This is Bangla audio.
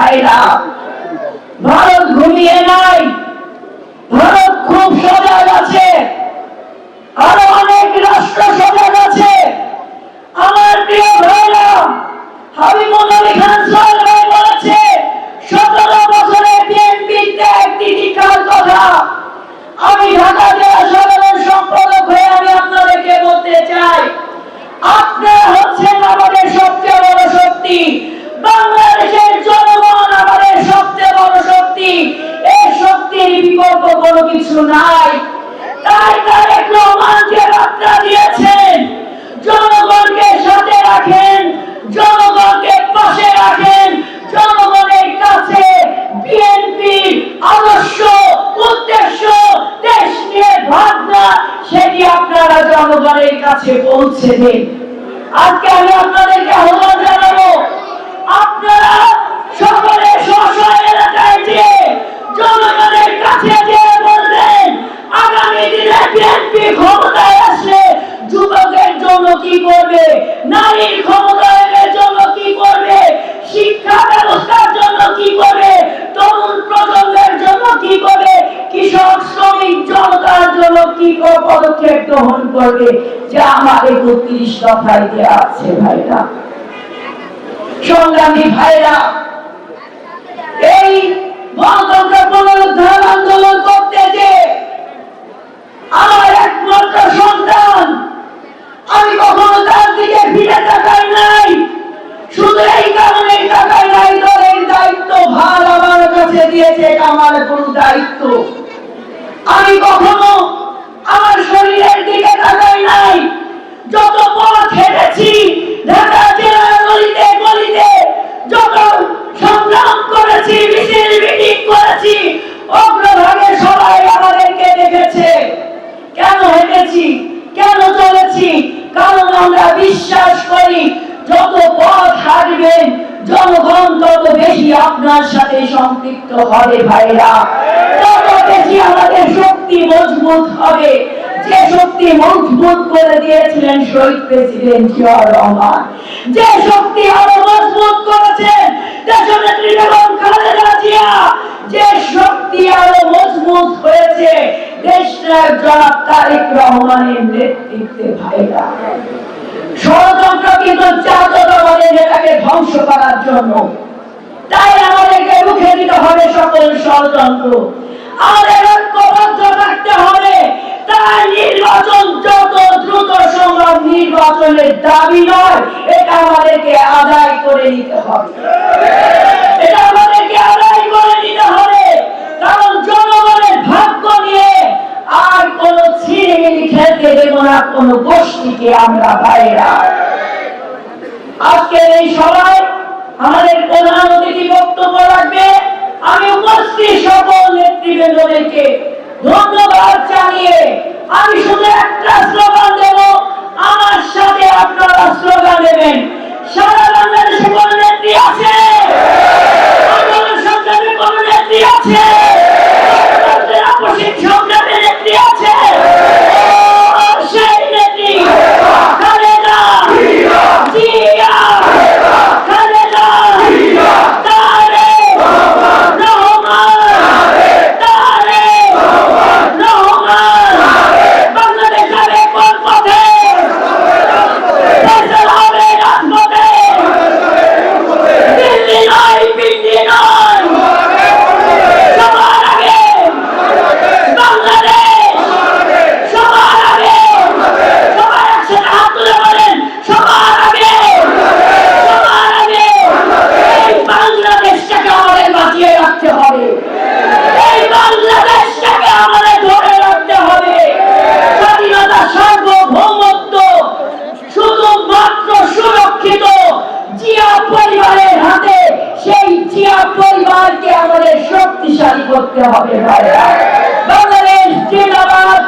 ভাইরা, ভারত ঘুমিয়ে নাই, ভারত খুব সজাগ আছে, আরো অনেক রাষ্ট্র সজাগ আছে। আমার প্রিয় ভাইরা, হাবিবুল আলী খান সাহেব বলেছে 17 বছরে বিএনপি ত্যাগ তিতিক্ষার কথা। আমি ঢাকা জেলা সাধারণ সম্পাদক হয়ে আমি আপনাদেরকে বলতে চাই, আপনারা হচ্ছেন আমাদের সবচেয়ে বড় শক্তি। বাংলাদেশের জনগণ আমাদের সবচেয়ে বড় শক্তি। এই শক্তির বিকল্প কোনো কিছু নাই। তাই তারেক রহমান যে বার্তা দিয়েছেন, জনগণকে সাথে রাখেন, জনগণকে পাশে রাখেন, জনগণের কাছে বিএনপির আদর্শ, উদ্দেশ্য, দেশ নিয়ে ভাবনা, সেটি আপনারা জনগণের কাছে পৌঁছে দিন। আজকে আমি আপনাদেরকে আহ্বান জানাবো, আপনারা সকলে স্ব এলাকায় যেয়ে জনগণের কাছে যেয়ে বলবেন, আগামী দিনে বিএনপি ক্ষমতায় আসলে যুবকের জন্য কি করবে, নারীর ক্ষমতায়নের জন্য কি করবে, শিক্ষা ব্যবস্থার জন্য কি করবে, তরুণ প্রজন্মের জন্য কি করবে, কৃষক শ্রমিক জনতার জন্য কি পদক্ষেপ গ্রহণ করবে, যা আমাদের 32 দফায় দেওয়া আছে। ভাইরা, সংগ্রামী ভাইরা, এই গণতন্ত্র পুনরুদ্ধার আন্দোলন করতে যে আমার একমাত্র সন্তান, আমি কখনো তার দিকে ফিরে তাকাই নাই। শুধু এই কারণে তাকাই নাই, দলের দায়িত্ব ভার আমার কাছে দিয়েছে, এটা আমার কোনো দায়িত্ব। আমি কখনো আমার শরীরের দিকে তাকাই নাই। যত পথ হেঁটেছি ঢাকা জেলার গলিতে গলিতে, যত সংগ্রাম করেছি, মিছিল মিটিং করেছি, অগ্রভাগে সবাই আমাদেরকে দেখেছে। কেন হেঁটেছি, কেন চলেছি? কারণ আমরা বিশ্বাস করি, যত পথ হাঁটবেন জনগণ তত বেশি আপনার সাথে সম্পৃক্ত হবে। ভাইরা, তত বেশি আমাদের শক্তি মজবুত হবে, যে শক্তি মজবুত করে দিয়েছিলেন শহীদ প্রেসিডেন্ট জিয়াউর রহমান, যে শক্তি আরো মজবুত করেছেন দেশনেত্রী বেগম খালেদা জিয়া, যে শক্তি আরো মজবুত হয়েছে দেশনায়ক জনাব তারেক রহমানের নেতৃত্বে। ভাইরা, ষড়যন্ত্র কিন্তু জাতীয়তাবাদের নেতাকে ধ্বংস করার জন্য। তাই আমাদেরকে রুখে দিতে হবে সকল ষড়যন্ত্র, আমাদের ঐক্যবদ্ধ থাকতে হবে। তাই নির্বাচন যত দ্রুত সম্ভব নির্বাচনের দাবি নয়, এটা আমাদেরকে আদায় করে নিতে হবে, এটা আমাদেরকে আদায় করে নিতে হবে। কারণ জনগণের ভাগ্য নিয়ে আর কোন ছিনিমিনি খেলতে দেব না কোন গোষ্ঠীকে আমরা। ভাইরা, আজকের এই সভায় আমাদের প্রধান অতিথি বক্তব্য রাখবে। আমি উপস্থিত সকল নেতৃবৃন্দদেরকে ধন্যবাদ জানিয়ে আমি শুধু একটা স্লোগান দেব, আমার সাথে আপনারা স্লোগান দেবেন। সারা বাংলাদেশে কোন নেত্রী আছে? সংগ্রামে কোন নেত্রী আছে? সংগ্রামে নেত্রী আছে? সেই নেত্রী খালেদা জিয়া, খালেদা তারেক রহমান, তারেক রহমান। বাংলাদেশ যাবে কোন পথে? ফয়সাল হবে রাজপথে, দিল্লি নয়, পিন্ডি নয়, সবার আগে বাংলাদেশ, সবার আগে। সবাই একসাথে হাত তুলে বলেন, সবার আগে, সবার আগে। এই বাংলাদেশটাকে আমাদের বাঁচিয়ে রাখতে হবে, এই বাংলাদেশটাকে আমাদের ধরে রাখতে হবে। স্বাধীনতা, সার্বভৌমত্ব শুধুমাত্র সুরক্ষিত জিয়া পরিবারের হাতে। সেই জিয়া পরিবারকে আমাদের শক্তিশালী করতে হবে। বাংলাদেশ জিন্দাবাদ,